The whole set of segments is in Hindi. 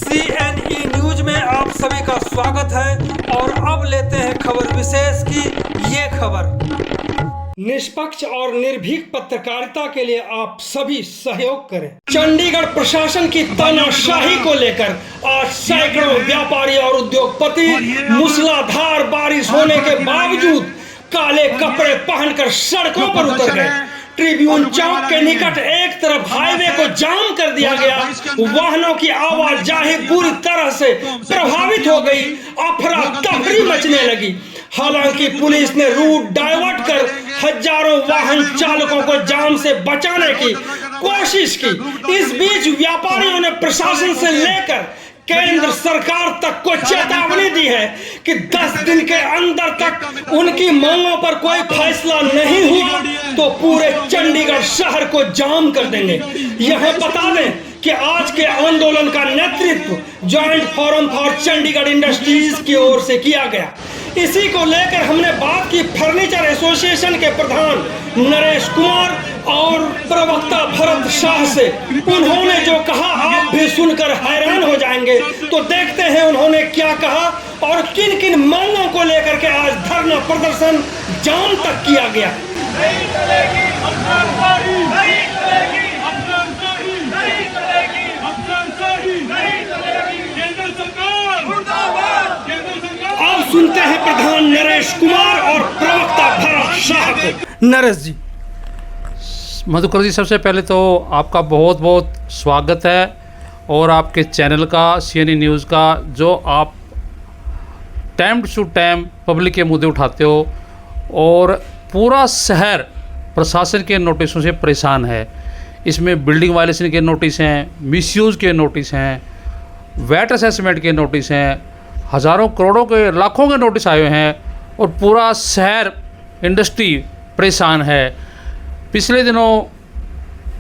CNE न्यूज में आप सभी का स्वागत है और अब लेते हैं खबर विशेष की ये खबर। निष्पक्ष और निर्भीक पत्रकारिता के लिए आप सभी सहयोग करें। चंडीगढ़ प्रशासन की तानाशाही को लेकर आज सैकड़ों व्यापारी और उद्योगपति मूसलाधार बारिश होने के बावजूद काले कपड़े पहनकर सड़कों पर उतर गए। ट्रिब्यून चौक के निकट एक तरफ हाईवे को जाम कर दिया गया, वाहनों की आवाजाही पूरी तरह से प्रभावित हो गई, अफरा तफरी मचने लगी। हालांकि पुलिस ने रूट डाइवर्ट कर हजारों वाहन चालकों को जाम से बचाने की कोशिश की। इस बीच व्यापारियों ने प्रशासन से लेकर केंद्र सरकार तक को चेतावनी दी है कि 10 दिन के अंदर तक उनकी मांगों पर कोई फैसला नहीं हुआ तो पूरे चंडीगढ़ शहर को जाम कर देंगे। यह बता दें कि आज के आंदोलन का नेतृत्व joint forum for Chandigarh industries की ओर से किया गया। इसी को लेकर हमने बात की फर्नीचर एसोसिएशन के प्रधान नरेश कुमार और प्रवक्ता भरत शाह से। उन्होंने जो कहा आप भी सुनकर हैरान हो जाएंगे, तो देखते हैं उन्होंने क्या कहा और किन किन मांगों को लेकर के आज धरना प्रदर्शन जाम तक किया गया। नहीं चलेगी अफसरशाही, नहीं चलेगी अफसरशाही, नहीं चलेगी अफसरशाही, नहीं चलेगी केंद्र सरकार मुर्दाबाद, केंद्र सरकार। आप सुनते हैं प्रधान नरेश कुमार और प्रवक्ता भरत शाह को। नरेश जी। मधुकर जी, सबसे पहले तो आपका बहुत बहुत स्वागत है और आपके चैनल का CNE न्यूज़ का, जो आप टाइम टू टाइम पब्लिक के मुद्दे उठाते हो और पूरा शहर प्रशासन के नोटिसों से परेशान है। इसमें बिल्डिंग वायलेशन के नोटिस हैं, मिसयूज़ के नोटिस हैं, वैट असेसमेंट के नोटिस हैं, हज़ारों करोड़ों के लाखों के नोटिस आए हुए हैं और पूरा शहर इंडस्ट्री परेशान है। पिछले दिनों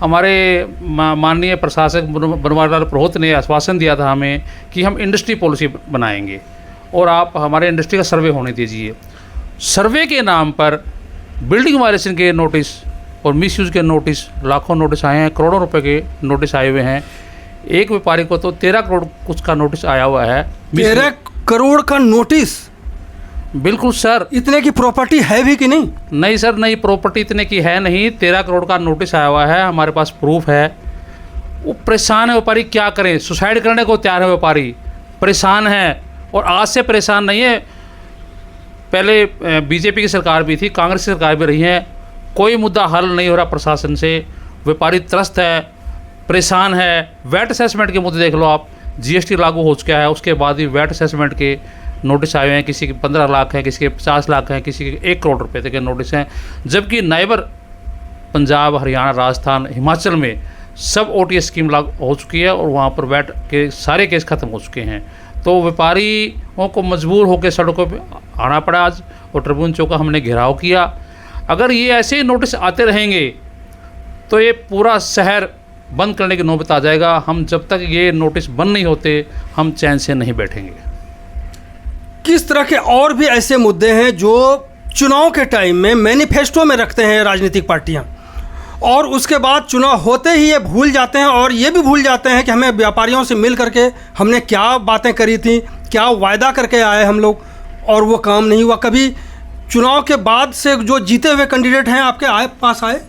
हमारे माननीय प्रशासक बनवारीलाल पुरोहित ने आश्वासन दिया था हमें कि हम इंडस्ट्री पॉलिसी बनाएंगे और आप हमारे इंडस्ट्री का सर्वे होने दीजिए। सर्वे के नाम पर बिल्डिंग वायलेशन के नोटिस और मिसयूज़ के नोटिस, लाखों नोटिस आए हैं, करोड़ों रुपए के नोटिस आए हुए हैं। एक व्यापारी को तो 13 करोड़ कुछ का नोटिस आया हुआ है। 13 करोड़ का नोटिस? बिल्कुल सर। इतने की प्रॉपर्टी है भी कि नहीं? नहीं सर, नहीं, प्रॉपर्टी इतने की है नहीं। 13 करोड़ का नोटिस आया हुआ है, हमारे पास प्रूफ है। वो परेशान है व्यापारी, क्या करें, सुसाइड करने को तैयार है व्यापारी, परेशान है। और आज से परेशान नहीं है, पहले बीजेपी की सरकार भी थी, कांग्रेस की सरकार भी रही है, कोई मुद्दा हल नहीं हो रहा प्रशासन से। व्यापारी त्रस्त है, परेशान है। वैट असेसमेंट के मुद्दे देख लो आप, GST लागू हो चुका है, उसके बाद ही वैट असेसमेंट के नोटिस आए हुए हैं। किसी के 15 लाख हैं, किसी के 50 लाख हैं, किसी के 1 करोड़ रुपए तक के नोटिस हैं। जबकि नाइबर पंजाब, हरियाणा, राजस्थान, हिमाचल में सब OTS स्कीम लागू हो चुकी है और वहाँ पर वैट के सारे केस ख़त्म हो चुके हैं। तो व्यापारियों को मजबूर होकर सड़कों पे आना पड़ा आज और ट्रिब्यून चौक का हमने घेराव किया। अगर ये ऐसे ही नोटिस आते रहेंगे तो ये पूरा शहर बंद करने की नौबत आ जाएगा। हम जब तक ये नोटिस बंद नहीं होते, हम चैन से नहीं बैठेंगे। किस तरह के और भी ऐसे मुद्दे हैं जो चुनाव के टाइम में मैनिफेस्टो में रखते हैं राजनीतिक पार्टियां और उसके बाद चुनाव होते ही ये भूल जाते हैं और ये भी भूल जाते हैं कि हमें व्यापारियों से मिल करके हमने क्या बातें करी थी, क्या वायदा करके आए हम लोग, और वो काम नहीं हुआ। कभी चुनाव के बाद से जो जीते हुए कैंडिडेट हैं आपके पास आए?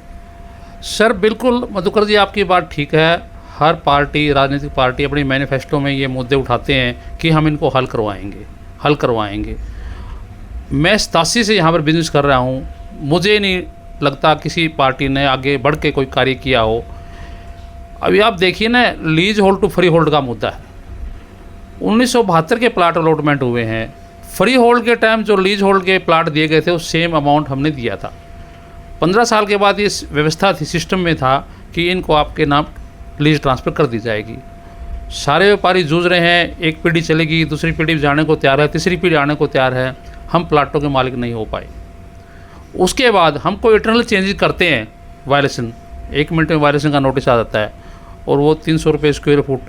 सर बिल्कुल मधुकर जी, आपकी बात ठीक है। हर पार्टी, राजनीतिक पार्टी अपनी मैनिफेस्टो में ये मुद्दे उठाते हैं कि हम इनको हल करवाएंगे। मैं 87 से यहाँ पर बिजनेस कर रहा हूँ, मुझे नहीं लगता किसी पार्टी ने आगे बढ़ के कोई कार्य किया हो। अभी आप देखिए ना, leasehold to freehold का मुद्दा है। 1972 के प्लाट अलॉटमेंट हुए हैं। फ्री होल्ड के टाइम जो लीज होल्ड के प्लाट दिए गए थे, उस सेम अमाउंट हमने दिया था। 15 साल के बाद ये व्यवस्था थी, सिस्टम में था कि इनको आपके नाम लीज ट्रांसफ़र कर दी जाएगी। सारे व्यापारी जूझ रहे हैं, एक पीढ़ी चलेगी, दूसरी पीढ़ी जाने को तैयार है, तीसरी पीढ़ी आने को तैयार है, हम प्लाटों के मालिक नहीं हो पाए। उसके बाद हमको इंटरनल चेंजेस करते हैं, वायलेशन 1 मिनट में वायलेशन का नोटिस आ जाता है और वो 300 रुपये स्क्वायर फुट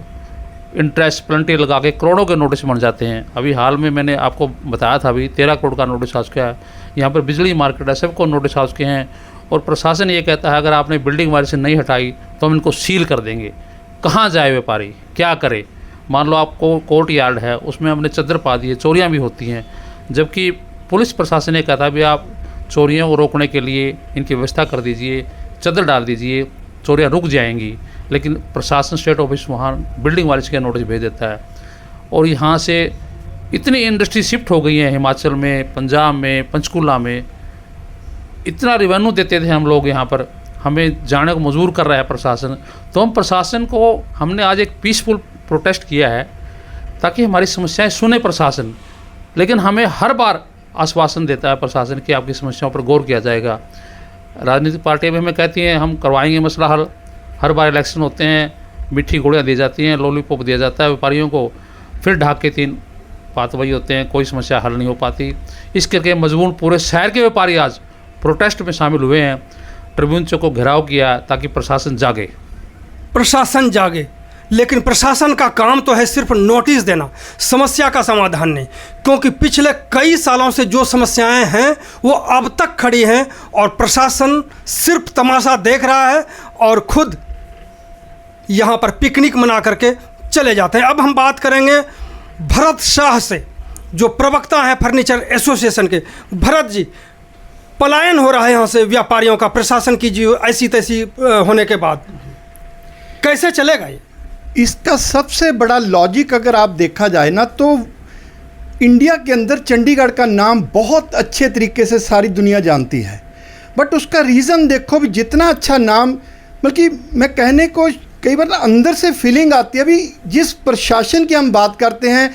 इंटरेस्ट पेनल्टी लगा के करोड़ों के नोटिस बन जाते हैं। अभी हाल में मैंने आपको बताया था, अभी 13 करोड़ का नोटिस आ चुका है। यहाँ पर बिजली मार्केट है, सबको नोटिस आ चुके हैं और प्रशासन ये कहता है अगर आपने बिल्डिंग वायलेशन नहीं हटाई तो हम इनको सील कर देंगे। कहाँ जाए व्यापारी, क्या करे? मान लो आपको कोर्ट यार्ड है, उसमें हमने चद्दर पा दी है, चोरियाँ भी होती हैं, जबकि पुलिस प्रशासन ने कहा था भी आप चोरियों को रोकने के लिए इनकी व्यवस्था कर दीजिए, चद्दर डाल दीजिए, चोरियाँ रुक जाएंगी। लेकिन प्रशासन स्टेट ऑफिस वहाँ बिल्डिंग वाले के नोटिस भेज देता है, और यहाँ से इतनी इंडस्ट्री शिफ्ट हो गई है हिमाचल में, पंजाब में, पंचकुला में। इतना रेवेन्यू देते थे हम लोग यहाँ पर, हमें जाने को मजबूर कर रहा है प्रशासन। तो हम प्रशासन को, हमने आज एक पीसफुल प्रोटेस्ट किया है ताकि हमारी समस्याएं सुने प्रशासन, लेकिन हमें हर बार आश्वासन देता है प्रशासन कि आपकी समस्याओं पर गौर किया जाएगा। राजनीतिक पार्टियां भी हमें कहती हैं हम करवाएंगे मसला हल, हर बार इलेक्शन होते हैं मीठी गोलियाँ दी जाती हैं, लॉलीपॉप दिया जाता है व्यापारियों को, फिर ढाक के 3 बात वही होते हैं, कोई समस्या हल नहीं हो पाती। इस करके मजबूर पूरे शहर के व्यापारी आज प्रोटेस्ट में शामिल हुए हैं, ट्रिब्यून चौक को घेराव किया ताकि प्रशासन जागे। प्रशासन जागे, लेकिन प्रशासन का काम तो है सिर्फ नोटिस देना, समस्या का समाधान नहीं। क्योंकि पिछले कई सालों से जो समस्याएं हैं वो अब तक खड़ी हैं और प्रशासन सिर्फ तमाशा देख रहा है और खुद यहाँ पर पिकनिक मना करके चले जाते हैं। अब हम बात करेंगे भरत शाह से, जो प्रवक्ता हैं फर्नीचर एसोसिएशन के। भरत जी, पलायन हो रहा है यहाँ से व्यापारियों का प्रशासन की जो ऐसी तैसी होने के बाद, कैसे चलेगा ये? इसका सबसे बड़ा लॉजिक अगर आप देखा जाए ना, तो इंडिया के अंदर चंडीगढ़ का नाम बहुत अच्छे तरीके से सारी दुनिया जानती है, बट उसका रीज़न देखो भी, जितना अच्छा नाम, बल्कि मैं कहने को कई बार अंदर से फीलिंग आती है। अभी जिस प्रशासन की हम बात करते हैं,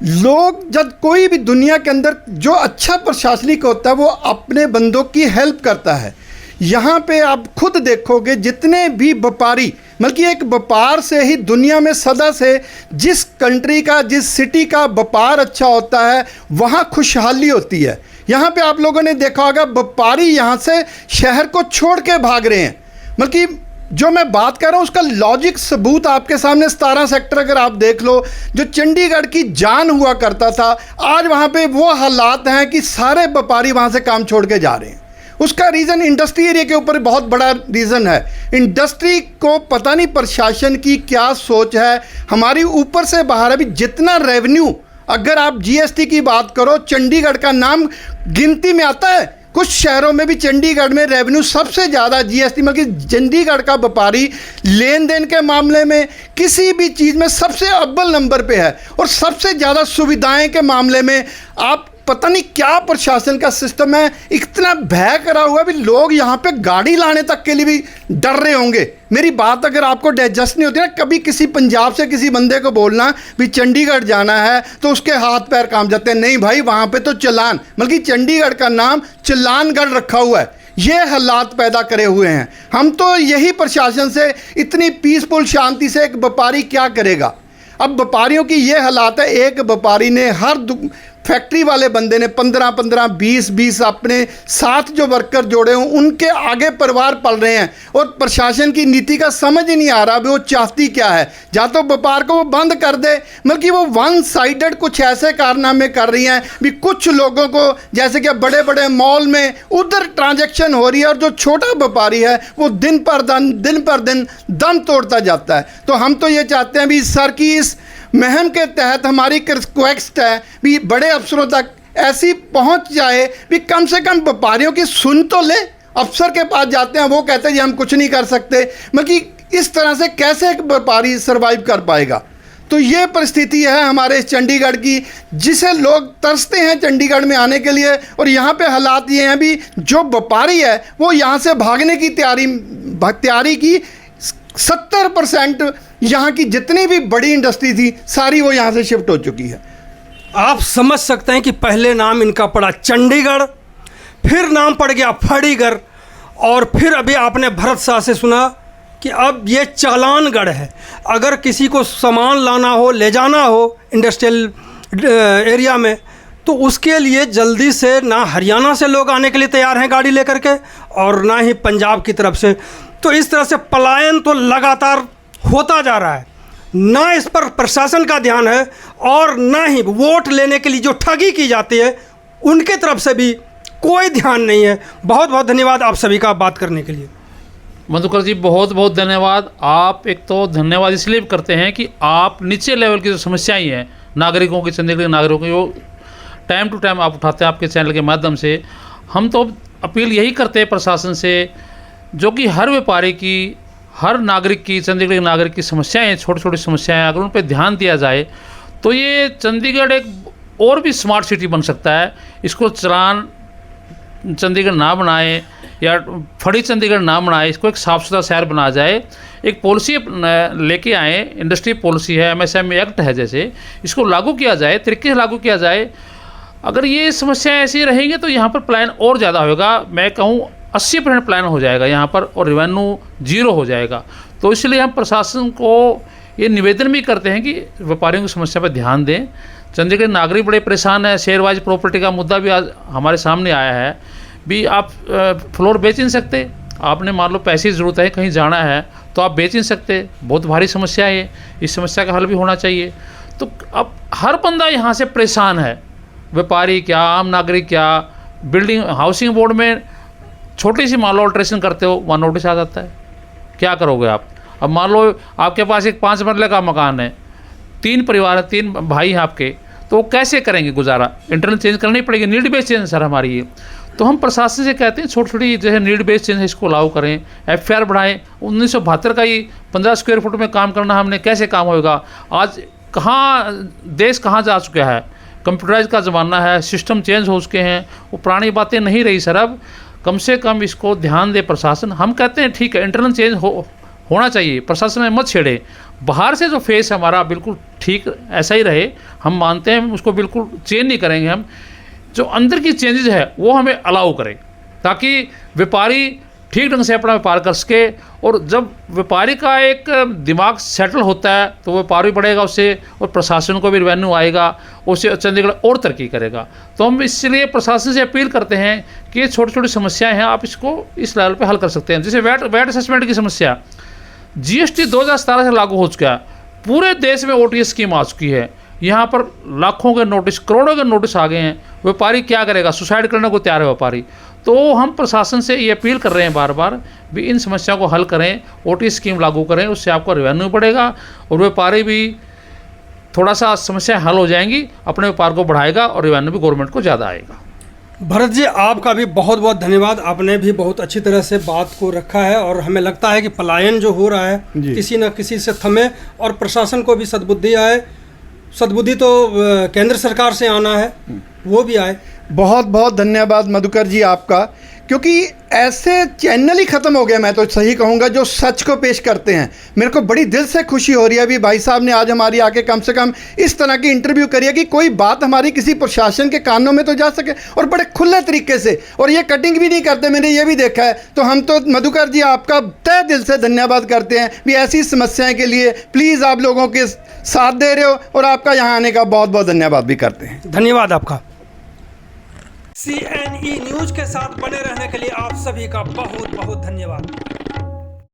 लोग जब कोई भी दुनिया के अंदर जो अच्छा प्रशासनिक होता है वो अपने बंदों की हेल्प करता है। यहाँ पे आप खुद देखोगे जितने भी व्यापारी, बल्कि एक व्यापार से ही दुनिया में सदा से जिस कंट्री का, जिस सिटी का व्यापार अच्छा होता है वहाँ खुशहाली होती है। यहाँ पे आप लोगों ने देखा होगा व्यापारी यहाँ से शहर को छोड़ के भाग रहे हैं। बल्कि जो मैं बात कर रहा हूँ उसका लॉजिक सबूत आपके सामने 17 सेक्टर अगर आप देख लो, जो चंडीगढ़ की जान हुआ करता था, आज वहाँ पे वो हालात हैं कि सारे व्यापारी वहाँ से काम छोड़ के जा रहे हैं। उसका रीज़न इंडस्ट्री एरिया के ऊपर बहुत बड़ा रीज़न है। इंडस्ट्री को पता नहीं प्रशासन की क्या सोच है, हमारी ऊपर से बाहर। अभी जितना रेवेन्यू, अगर आप जीएसटी की बात करो, चंडीगढ़ का नाम गिनती में आता है। कुछ शहरों में भी चंडीगढ़ में रेवेन्यू सबसे ज़्यादा जीएसटी में, कि चंडीगढ़ का व्यापारी लेन देन के मामले में किसी भी चीज़ में सबसे अव्वल नंबर पे है, और सबसे ज़्यादा सुविधाएं के मामले में आप पता नहीं क्या प्रशासन का सिस्टम है, इतना भय करा हुआ भी लोग यहाँ पे गाड़ी लाने तक के लिए भी डर रहे होंगे। मेरी बात अगर आपको डाइजेस्ट नहीं होती ना, कभी किसी पंजाब से किसी बंदे को बोलना भी चंडीगढ़ जाना है तो उसके हाथ पैर काम जाते हैं। नहीं भाई, वहाँ पे तो चालान, बल्कि चंडीगढ़ का नाम चालानगढ़ रखा हुआ है। ये हालात पैदा करे हुए हैं। हम तो यही प्रशासन से, इतनी पीसफुल शांति से एक व्यापारी क्या करेगा? अब व्यापारियों की ये हालात है, एक व्यापारी ने हर फैक्ट्री वाले बंदे ने 15-15, 20-20 अपने साथ जो वर्कर जोड़े हों, उनके आगे परिवार पल रहे हैं, और प्रशासन की नीति का समझ ही नहीं आ रहा भी वो चाहती क्या है। या तो व्यापार को वो बंद कर दे, बल्कि वो वन साइडेड कुछ ऐसे कारनामे कर रही हैं भी कुछ लोगों को, जैसे कि बड़े बड़े मॉल में उधर ट्रांजैक्शन हो रही है, और जो छोटा व्यापारी है वो दिन पर दिन दम तोड़ता जाता है। तो हम तो ये चाहते हैं भी सर की इस मुहिम के तहत हमारी रिक्वेस्ट है भी बड़े अफसरों तक ऐसी पहुंच जाए भी कम से कम व्यापारियों की सुन तो ले। अफसर के पास जाते हैं, वो कहते हैं जी हम कुछ नहीं कर सकते, बल्कि इस तरह से कैसे एक व्यापारी सर्वाइव कर पाएगा? तो ये परिस्थिति है हमारे इस चंडीगढ़ की, जिसे लोग तरसते हैं चंडीगढ़ में आने के लिए। और यहाँ पे हालात ये हैं भी, जो व्यापारी है वो यहाँ से भागने की तैयारी की 70% यहाँ की जितनी भी बड़ी इंडस्ट्री थी सारी वो यहाँ से शिफ्ट हो चुकी है। आप समझ सकते हैं कि पहले नाम इनका पड़ा चंडीगढ़, फिर नाम पड़ गया फड़ीगढ़, और फिर अभी आपने भरत शाह से सुना कि अब ये चालानगढ़ है। अगर किसी को सामान लाना हो, ले जाना हो इंडस्ट्रियल एरिया में, तो उसके लिए जल्दी से ना हरियाणा से लोग आने के लिए तैयार हैं गाड़ी लेकर के, और ना ही पंजाब की तरफ से। तो इस तरह से पलायन तो लगातार होता जा रहा है। ना इस पर प्रशासन का ध्यान है, और ना ही वोट लेने के लिए जो ठगी की जाती है उनके तरफ से भी कोई ध्यान नहीं है। बहुत बहुत धन्यवाद आप सभी का बात करने के लिए। मधुकर जी बहुत बहुत धन्यवाद। आप एक तो धन्यवाद इसलिए करते हैं कि आप नीचे लेवल की जो समस्याएं हैं नागरिकों की, चंडीगढ़ के नागरिकों की, वो टाइम टू टाइम आप उठाते हैं आपके चैनल के माध्यम से। हम तो अपील यही करते हैं प्रशासन से, जो कि हर व्यापारी की, हर नागरिक की, चंडीगढ़ के नागरिक की समस्याएं, छोटी छोटी समस्याएं, अगर उन पर ध्यान दिया जाए तो ये चंडीगढ़ एक और भी स्मार्ट सिटी बन सकता है। इसको चलान चंडीगढ़ ना बनाए या फड़ी चंडीगढ़ ना बनाए, इसको एक साफ़ सुथरा शहर बना जाए। एक पॉलिसी लेके आए, इंडस्ट्री पॉलिसी है, MSME एक्ट है, जैसे इसको लागू किया जाए, तरीके से लागू किया जाए। अगर ये समस्याएं ऐसी रहेंगी तो यहाँ पर प्लान और ज़्यादा होगा। मैं कहूँ 80% प्लान हो जाएगा यहाँ पर और रेवेन्यू जीरो हो जाएगा। तो इसलिए हम प्रशासन को ये निवेदन भी करते हैं कि व्यापारियों की समस्या पर ध्यान दें। चंडीगढ़ नागरिक बड़े परेशान है। शेयर वाइज प्रॉपर्टी का मुद्दा भी आज हमारे सामने आया है। भी आप फ्लोर बेच नहीं सकते, आपने मान लो पैसे की ज़रूरत है, कहीं जाना है तो आप बेच नहीं सकते। बहुत भारी समस्या है, इस समस्या का हल भी होना चाहिए। तो अब हर बंदा यहाँ से परेशान है, व्यापारी क्या, आम नागरिक क्या। बिल्डिंग हाउसिंग बोर्ड में छोटी सी मान लो अल्ट्रेशन करते हो, वहाँ नोटिस आ जाता है, क्या करोगे आप। अब मान लो आपके पास एक 5 मरले का मकान है, 3 परिवार है, 3 भाई हैं आपके, तो वो कैसे करेंगे गुजारा। इंटरनल चेंज करनी पड़ेगी, नीड बेस्ड चेंज सर हमारी ये। तो हम प्रशासन से कहते हैं छोटी छोटी जो है नीड बेस्ड चेंज है, इसको लागू करें, FIR बढ़ाएं। 1972 का ही 15 स्क्वायर फुट में काम करना हमने, कैसे काम होएगा। आज कहाँ देश कहाँ जा चुका है, कंप्यूटराइज का ज़माना है, सिस्टम चेंज हो चुके हैं, वो पुरानी बातें नहीं रही सर। अब कम से कम इसको ध्यान दे प्रशासन। हम कहते हैं ठीक है इंटरनल चेंज होना चाहिए, प्रशासन में मत छेड़े। बाहर से जो फेस हमारा बिल्कुल ठीक ऐसा ही रहे, हम मानते हैं, उसको बिल्कुल चेंज नहीं करेंगे हम। जो अंदर की चेंजेज है वो हमें अलाउ करें, ताकि व्यापारी ठीक ढंग से अपना व्यापार कर सके। और जब व्यापारी का एक दिमाग सेटल होता है तो व्यापार भी बढ़ेगा उससे, और प्रशासन को भी रेवेन्यू आएगा, उससे चंडीगढ़ और तरक्की करेगा। तो हम इसलिए प्रशासन से अपील करते हैं कि ये छोटी छोटी समस्याएं हैं, आप इसको इस लेवल पे हल कर सकते हैं। जैसे वैट असेसमेंट की समस्या, GST 2017 से लागू हो चुका है, पूरे देश में OTS स्कीम आ चुकी है। यहाँ पर लाखों के नोटिस, करोड़ों के नोटिस आ गए हैं। व्यापारी क्या करेगा, सुसाइड करने को तैयार है व्यापारी। तो हम प्रशासन से ये अपील कर रहे हैं बार बार भी इन समस्या को हल करें, OTS स्कीम लागू करें, उससे आपको रेवेन्यू बढ़ेगा और व्यापारी भी थोड़ा सा समस्याएं हल हो जाएंगी, अपने व्यापार को बढ़ाएगा और रेवेन्यू भी गवर्नमेंट को ज़्यादा आएगा। भरत जी आपका भी बहुत बहुत धन्यवाद। आपने भी बहुत अच्छी तरह से बात को रखा है और हमें लगता है कि पलायन जो हो रहा है किसी न किसी से थमे और प्रशासन को भी सद्बुद्धि आए। सद्बुद्धि तो केंद्र सरकार से आना है, वो भी आए। बहुत बहुत धन्यवाद मधुकर जी आपका, क्योंकि ऐसे चैनल ही ख़त्म हो गया, मैं तो सही कहूँगा, जो सच को पेश करते हैं। मेरे को बड़ी दिल से खुशी हो रही है अभी भाई साहब ने आज हमारी आके कम से कम इस तरह की इंटरव्यू करी है कि कोई बात हमारी किसी प्रशासन के कानों में तो जा सके, और बड़े खुले तरीके से। और ये कटिंग भी नहीं करते, मैंने ये भी देखा है। तो हम तो मधुकर जी आपका तहे दिल से धन्यवाद करते हैं भी ऐसी समस्याएं के लिए प्लीज़ आप लोगों के साथ दे रहे हो, और आपका यहाँ आने का बहुत बहुत धन्यवाद भी करते हैं। धन्यवाद आपका। CNE न्यूज के साथ बने रहने के लिए आप सभी का बहुत बहुत धन्यवाद।